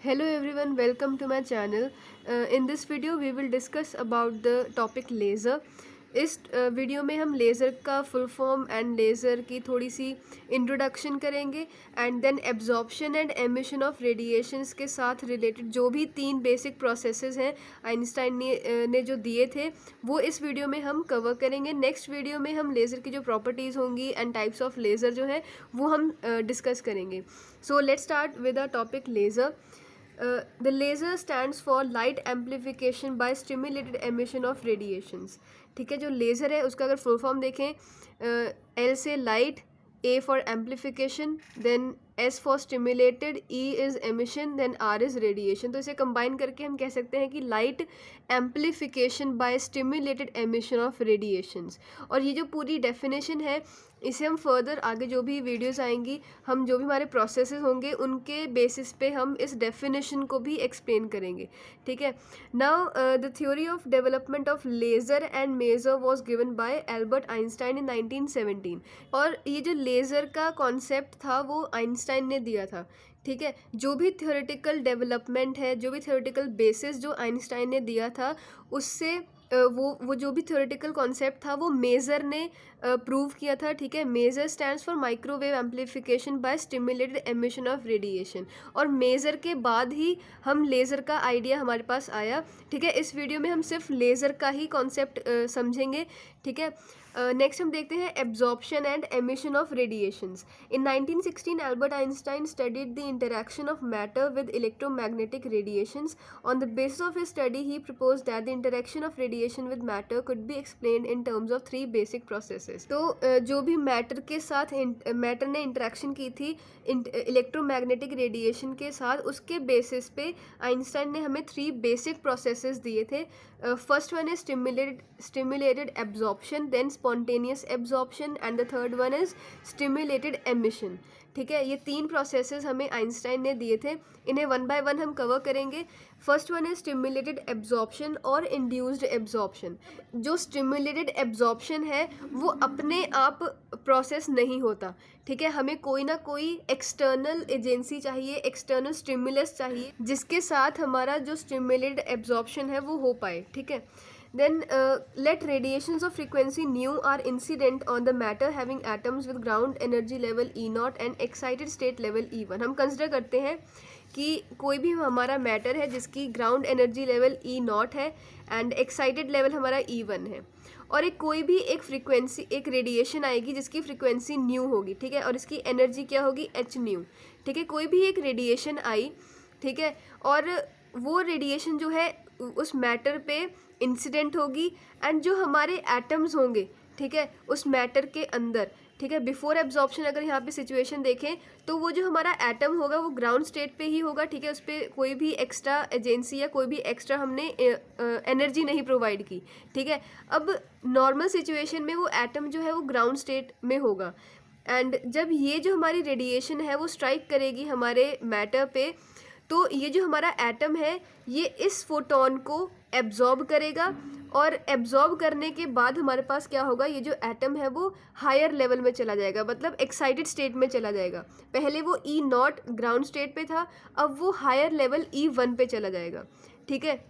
Hello everyone, welcome to my channel. In this video we will discuss about the topic laser. इस video में हम laser का full form and laser की थोड़ी सी introduction करेंगे and then absorption and emission of radiations के साथ रिलेटेड जो भी 3 बेसिक प्रोसेसेस हैं आइंस्टाइन ने जो दिए थे वो इस वीडियो में हम कवर करेंगे। नेक्स्ट वीडियो में हम लेज़र की जो प्रॉपर्टीज़ होंगी एंड टाइप्स ऑफ लेज़र जो है वो हम डिस्कस करेंगे। So let's start with the topic laser. The laser stands for light amplification by stimulated emission of radiations। ठीक है, जो लेज़र है उसका अगर फुल फॉर्म देखें, L से light, A for amplification, then S for stimulated, E is emission, then R is radiation. तो इसे कंबाइन करके हम कह सकते हैं कि light amplification by stimulated emission of radiations. और ये जो पूरी डेफिनेशन है इसे हम फर्दर आगे जो भी वीडियोस आएंगी, हम जो भी हमारे प्रोसेसेस होंगे उनके बेसिस पे हम इस डेफिनेशन को भी एक्सप्लेन करेंगे। ठीक है, now the theory of development of laser and maser was given by Albert Einstein in 1917। और ये जो लेज़र का कॉन्सेप्ट था वो आइंस्टाइन ने दिया था। ठीक है, जो भी थ्योरेटिकल डेवलपमेंट है, जो भी थ्योरेटिकल बेसिस जो आइंस्टाइन ने दिया था उससे वो जो भी थ्योरेटिकल कॉन्सेप्ट था वो मेजर ने प्रूव किया था। ठीक है, maser stands for microwave amplification by stimulated emission of radiation. और मेजर के बाद ही हम लेज़र का आइडिया हमारे पास आया। ठीक है, इस वीडियो में हम सिर्फ लेज़र का ही कॉन्सेप्ट समझेंगे। ठीक है, नेक्स्ट हम देखते हैं absorption and emission of radiations. In 1916 Albert Einstein studied the interaction of matter with electromagnetic radiations. On the basis of his study he proposed that the interaction of radiation with matter could be explained in terms of 3 basic processes. तो जो भी matter के साथ matter ने interaction की थी electromagnetic radiation के साथ, उसके बेसिस पे आइंस्टाइन ने हमें 3 बेसिक प्रोसेसेस दिए थे। First one is stimulated absorption, then spontaneous absorption and the third one is stimulated emission. ठीक है, ये 3 प्रोसेसेस हमें आइंस्टाइन ने दिए थे। इन्हें वन बाय वन हम कवर करेंगे। First one is stimulated absorption और इंड्यूस्ड एब्जॉर्प्शन। जो स्टिमुलेटेड एब्जॉर्प्शन है वो अपने आप प्रोसेस नहीं होता। ठीक है, हमें कोई ना कोई एक्सटर्नल एजेंसी चाहिए, एक्सटर्नल स्टिमुलस चाहिए जिसके साथ हमारा जो स्टिमुलेटेड एब्जॉर्प्शन है वो हो पाए। ठीक है, then let radiations of frequency nu are incident on the matter having atoms with ground energy level E0 and excited state level E1। हम कंसिडर करते हैं कि कोई भी हमारा मैटर है जिसकी ग्राउंड एनर्जी लेवल E0 है एंड एक्साइटेड लेवल हमारा E1 है, और कोई भी एक फ्रीक्वेंसी, एक रेडिएशन आएगी जिसकी फ्रीक्वेंसी न्यू होगी। ठीक है, और इसकी एनर्जी क्या होगी, एच न्यू। ठीक है, कोई भी एक रेडिएशन आई, ठीक है, और वो रेडिएशन जो है उस मैटर पे इंसिडेंट होगी एंड जो हमारे एटम्स होंगे, ठीक है, उस मैटर के अंदर, ठीक है, बिफोर एब्जॉर्प्शन अगर यहाँ पे सिचुएशन देखें तो वो जो हमारा एटम होगा वो ग्राउंड स्टेट पे ही होगा। ठीक है, उस पर कोई भी एक्स्ट्रा एजेंसी या कोई भी एक्स्ट्रा हमने एनर्जी नहीं प्रोवाइड की। ठीक है, अब नॉर्मल सिचुएशन में वो एटम जो है वो ग्राउंड स्टेट में होगा एंड जब ये जो हमारी रेडिएशन है वो स्ट्राइक करेगी हमारे मैटर पे, तो ये जो हमारा एटम है ये इस फोटोन को एब्जॉर्ब करेगा और एब्जॉर्ब करने के बाद हमारे पास क्या होगा, ये जो एटम है वो हायर लेवल में चला जाएगा, मतलब एक्साइटेड स्टेट में चला जाएगा। पहले वो E0 ग्राउंड स्टेट पे था, अब वो हायर लेवल E1 पे चला जाएगा। ठीक है,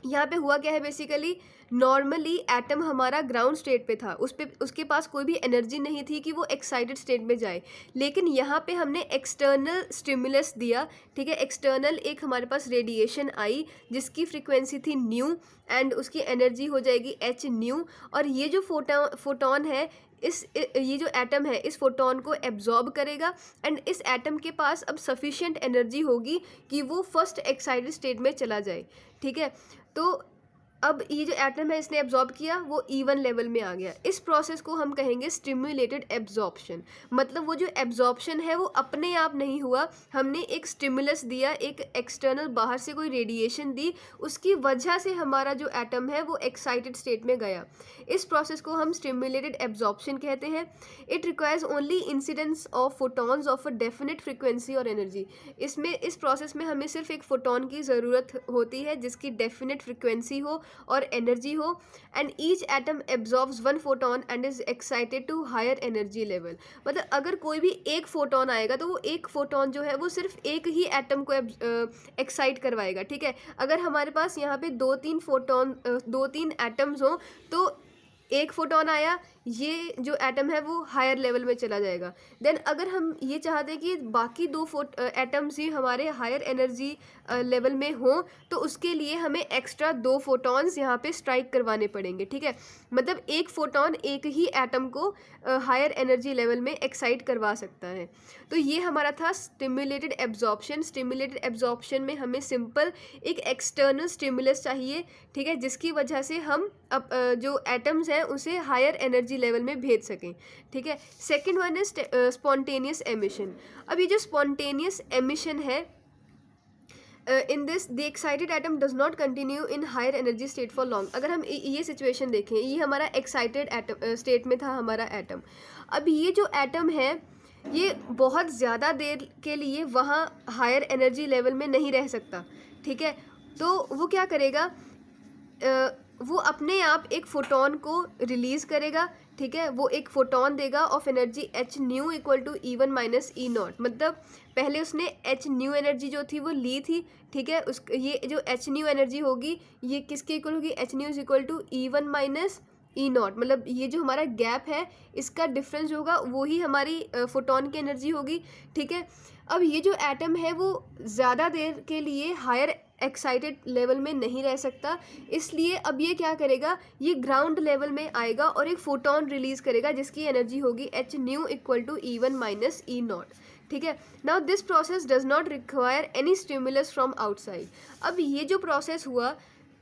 यहाँ पे हुआ क्या है, बेसिकली नॉर्मली एटम हमारा ग्राउंड स्टेट पे था, उसके पास कोई भी एनर्जी नहीं थी कि वो एक्साइटेड स्टेट में जाए, लेकिन यहाँ पे हमने एक्सटर्नल स्टिमुलस दिया। ठीक है, एक्सटर्नल एक हमारे पास रेडिएशन आई जिसकी फ्रीक्वेंसी थी न्यू एंड उसकी एनर्जी हो जाएगी एच न्यू, और ये जो फोटोन है ये जो एटम है इस फोटोन को एब्जॉर्ब करेगा एंड इस एटम के पास अब सफिशिएंट एनर्जी होगी कि वो फर्स्ट एक्साइटेड स्टेट में चला जाए। ठीक है, तो अब ये जो एटम है इसने एब्जॉर्ब किया, वो E1 लेवल में आ गया। इस प्रोसेस को हम कहेंगे स्टिमुलेटेड एब्जॉर्प्शन। मतलब वो जो एब्जॉर्प्शन है वो अपने आप नहीं हुआ, हमने एक स्टिमुलस दिया, एक एक्सटर्नल बाहर से कोई रेडिएशन दी, उसकी वजह से हमारा जो एटम है वो एक्साइटेड स्टेट में गया। इस प्रोसेस को हम स्टिमुलेटेड एब्जॉर्प्शन कहते हैं। It requires only incidence of photons of a definite frequency और एनर्जी। इस प्रोसेस में हमें सिर्फ एक फोटोन की ज़रूरत होती है जिसकी डेफिनेट फ्रिक्वेंसी हो और एनर्जी हो, and each atom absorbs one photon and is excited to higher energy level. मतलब अगर कोई भी एक फोटोन आएगा तो वो एक फोटोन जो है वो सिर्फ एक ही एटम को एक्साइट करवाएगा, ठीक है। अगर हमारे पास यहाँ पे दो तीन एटम्स हो तो एक फोटोन आया, ये जो एटम है वो हायर लेवल में चला जाएगा। देन अगर हम ये चाहते हैं कि बाकी दो एटम्स ही हमारे हायर एनर्जी लेवल में हो तो उसके लिए हमें एक्स्ट्रा दो फोटॉन्स यहाँ पे स्ट्राइक करवाने पड़ेंगे, ठीक है। मतलब एक फोटॉन एक ही एटम को हायर एनर्जी लेवल में एक्साइट करवा सकता है। तो ये हमारा था स्टिमुलेटेड एब्जॉर्प्शन। स्टिमुलेटेड एब्जॉर्प्शन में हमें सिंपल एक एक्सटर्नल स्टिमुलस चाहिए, ठीक है, जिसकी वजह से हम जो एटम्स हैं उसे हायर एनर्जी लेवल में भेज सकें, ठीक है। Second one is spontaneous emission. अब ये जो स्पॉन्टेनियस एमिशन है, in this the excited atom does not continue in higher energy state for long. अगर हम ये सिचुएशन देखें, ये हमारा एक्साइटेड एटम स्टेट में था हमारा एटम। अब ये जो एटम है ये बहुत ज़्यादा देर के लिए वहाँ हायर एनर्जी लेवल में नहीं रह सकता, ठीक है। तो वो क्या करेगा, वो अपने आप एक फोटोन को रिलीज़ करेगा, ठीक है। वो एक फोटोन देगा of energy h nu equal to E1 minus E nought. मतलब पहले उसने h न्यू एनर्जी जो थी वो ली थी, ठीक है। ये जो h न्यू एनर्जी होगी ये किसके इक्वल होगी, h nu is equal to E1 minus E nought. मतलब ये जो हमारा गैप है इसका डिफरेंस होगा, वही हमारी फोटोन की एनर्जी होगी, ठीक है। अब ये जो एटम है वो ज़्यादा देर के लिए हायर एक्साइटेड लेवल में नहीं रह सकता, इसलिए अब ये क्या करेगा, ये ग्राउंड लेवल में आएगा और एक फोटोन रिलीज़ करेगा जिसकी एनर्जी होगी h nu equal to E1 minus E nought, ठीक है। Now this process does not require any stimulus from outside. अब ये जो प्रोसेस हुआ,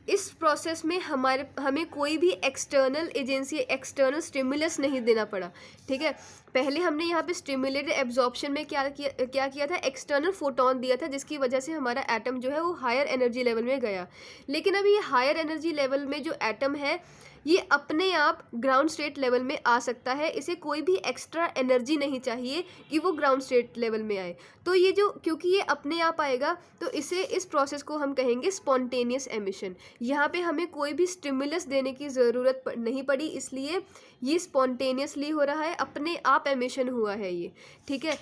इस प्रोसेस में हमें कोई भी एक्सटर्नल एजेंसी, एक्सटर्नल स्टिमुलस नहीं देना पड़ा, ठीक है। पहले हमने यहाँ पे स्टिमुलेटेड एब्जॉर्प्शन में क्या किया था, एक्सटर्नल फोटोन दिया था जिसकी वजह से हमारा एटम जो है वो हायर एनर्जी लेवल में गया। लेकिन अब ये हायर एनर्जी लेवल में जो एटम है ये अपने आप ग्राउंड स्टेट लेवल में आ सकता है, इसे कोई भी एक्स्ट्रा एनर्जी नहीं चाहिए कि वो ग्राउंड स्टेट लेवल में आए। तो ये जो, क्योंकि ये अपने आप आएगा तो इस प्रोसेस को हम कहेंगे स्पॉन्टेनियस एमिशन। यहाँ पे हमें कोई भी स्टिमुलस देने की ज़रूरत नहीं पड़ी, इसलिए ये स्पॉन्टेनियसली हो रहा है, अपने आप एमिशन हुआ है ये, ठीक है।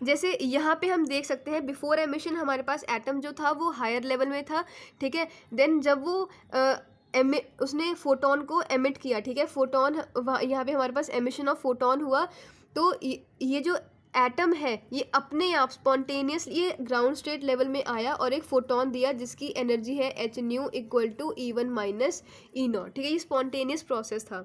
जैसे यहाँ पे हम देख सकते हैं बिफोर एमिशन हमारे पास एटम जो था वो हायर लेवल में था, ठीक है। देन जब वो उसने फोटोन को एमिट किया, ठीक है, फोटोन यहाँ पे हमारे पास एमिशन ऑफ फोटोन हुआ, तो ये जो एटम है ये अपने आप स्पॉन्टेनियस ये ग्राउंड स्टेट लेवल में आया और एक फोटोन दिया जिसकी एनर्जी है h nu equal to E1 minus E nought, ठीक है। ये स्पॉन्टेनियस प्रोसेस था।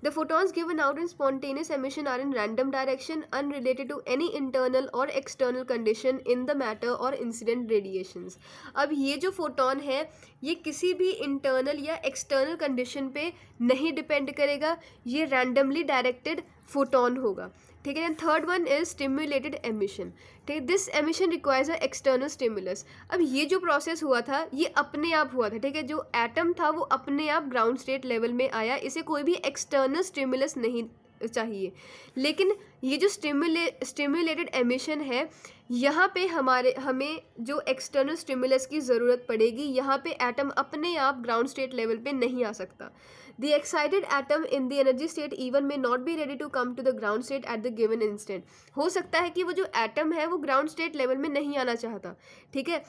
The photons given out in spontaneous emission are in random direction unrelated to any internal और external condition in the matter और incident radiations. अब ये जो photon है ये किसी भी इंटरनल या एक्सटर्नल कंडीशन पे नहीं डिपेंड करेगा, ये रैंडमली डायरेक्टेड फोटोन होगा, ठीक है। Third one is stimulated emission, ठीक है। This emission requires a external stimulus. अब ये जो प्रोसेस हुआ था ये अपने आप हुआ था, ठीक है। जो एटम था वो अपने आप ग्राउंड स्टेट लेवल में आया, इसे कोई भी एक्सटर्नल स्टिमुलस नहीं चाहिए। लेकिन ये जो स्टिमुलेटेड एमिशन है यहाँ पे हमें जो एक्सटर्नल स्टिमुलस की ज़रूरत पड़ेगी, यहाँ पे एटम अपने आप ग्राउंड स्टेट लेवल पे नहीं आ सकता। The excited atom in the energy state E1 may not be ready to come to the ground state at the given instant. हो सकता है कि वो जो एटम है वो ग्राउंड स्टेट लेवल में नहीं आना चाहता, ठीक है।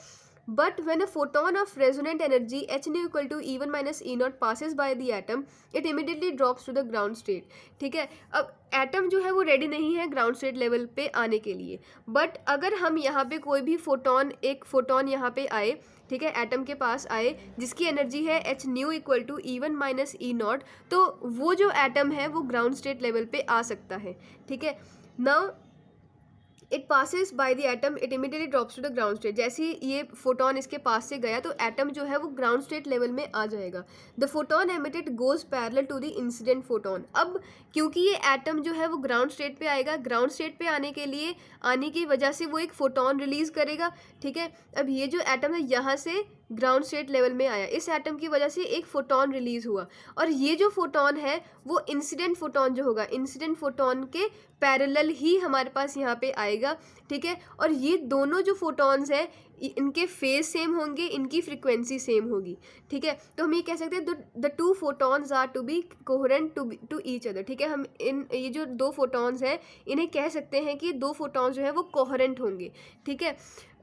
But when a photon of resonant energy h nu equal to E1 minus E naught passes by the atom, it immediately drops to the ground state, ठीक है। अब एटम जो है वो रेडी नहीं है ग्राउंड स्टेट लेवल पे आने के लिए, बट अगर हम यहाँ पे कोई भी एक फोटोन यहाँ पे आए, ठीक है, एटम के पास आए जिसकी एनर्जी है h nu equal to E1 minus E nought, तो वो जो एटम है वो ग्राउंड स्टेट लेवल पे आ सकता है, ठीक है। Now it passes by the atom, it immediately drops to the ground state. जैसे ही ये फोटोन इसके पास से गया तो एटम जो है वो ग्राउंड स्टेट लेवल में आ जाएगा। The photon emitted goes parallel to the incident photon. अब क्योंकि ये एटम जो है वो ग्राउंड स्टेट पे आएगा, ग्राउंड स्टेट पे आने की वजह से वो एक फोटोन रिलीज करेगा, ठीक है। अब ये जो एटम है यहाँ से ग्राउंड स्टेट लेवल में आया, इस एटम की वजह से एक फोटोन रिलीज हुआ, और ये जो फोटोन है वो इंसिडेंट फोटोन जो होगा, इंसिडेंट फोटोन के पैरेलल ही हमारे पास यहाँ पे आएगा, ठीक है। और ये दोनों जो फोटोन्स हैं इनके फेज सेम होंगे, इनकी फ्रिक्वेंसी सेम होगी, ठीक है। तो हम ये कह सकते हैं the two photons are to be coherent to each other, ठीक है। हम ये जो दो फोटॉन्स हैं इन्हें कह सकते हैं कि दो फोटॉन्स जो है वो कोहेरेंट होंगे, ठीक है।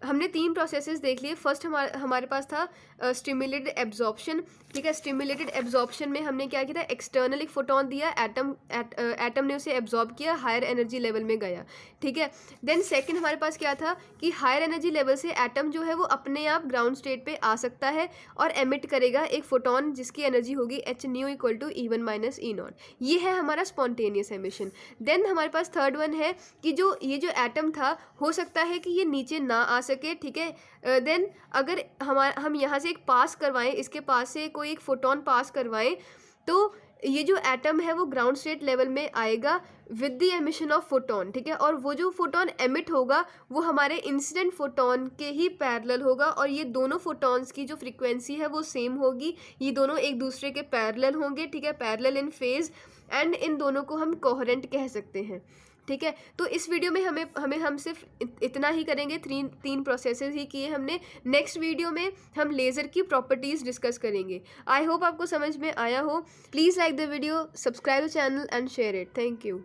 हमने 3 प्रोसेसेस देख लिए। फर्स्ट हमारे पास था स्टिमुलेटेड एब्जॉर्प्शन, ठीक है। स्टिमुलेटेड एब्जॉर्प्शन में हमने क्या किया था, एक्सटर्नल एक फोटोन दिया, एटम ने उसे एब्जॉर्ब किया, हायर एनर्जी लेवल में गया, ठीक है। देन सेकंड हमारे पास क्या था कि हायर एनर्जी लेवल से एटम जो है वो अपने आप ग्राउंड स्टेट पे आ सकता है और एमिट करेगा एक फोटोन जिसकी एनर्जी होगी hν = E1 - E0। ये है हमारा स्पॉन्टेनियस एमिशन। देन हमारे पास थर्ड वन है कि ये जो एटम था हो सकता है कि ये नीचे ना आ सके, ठीक है। देन अगर हम यहाँ से एक पास करवाएं, इसके पास से कोई एक फोटोन पास करवाएं, तो ये जो एटम है वो ग्राउंड स्टेट लेवल में आएगा with the emission of photon, ठीक है। और वो जो फोटोन एमिट होगा वो हमारे इंसिडेंट फोटोन के ही पैरेलल होगा, और ये दोनों फोटॉन्स की जो फ्रीक्वेंसी है वो सेम होगी, ये दोनों एक दूसरे के पैरेलल होंगे, ठीक है, parallel in phase, and in दोनों को हम कोहेरेंट कह सकते हैं, ठीक है। तो इस वीडियो में हम सिर्फ इतना ही करेंगे, तीन प्रोसेसेस ही किए हमने। नेक्स्ट वीडियो में हम लेज़र की प्रॉपर्टीज़ डिस्कस करेंगे। आई होप आपको समझ में आया हो। Please like the video, subscribe the channel and share it. Thank you.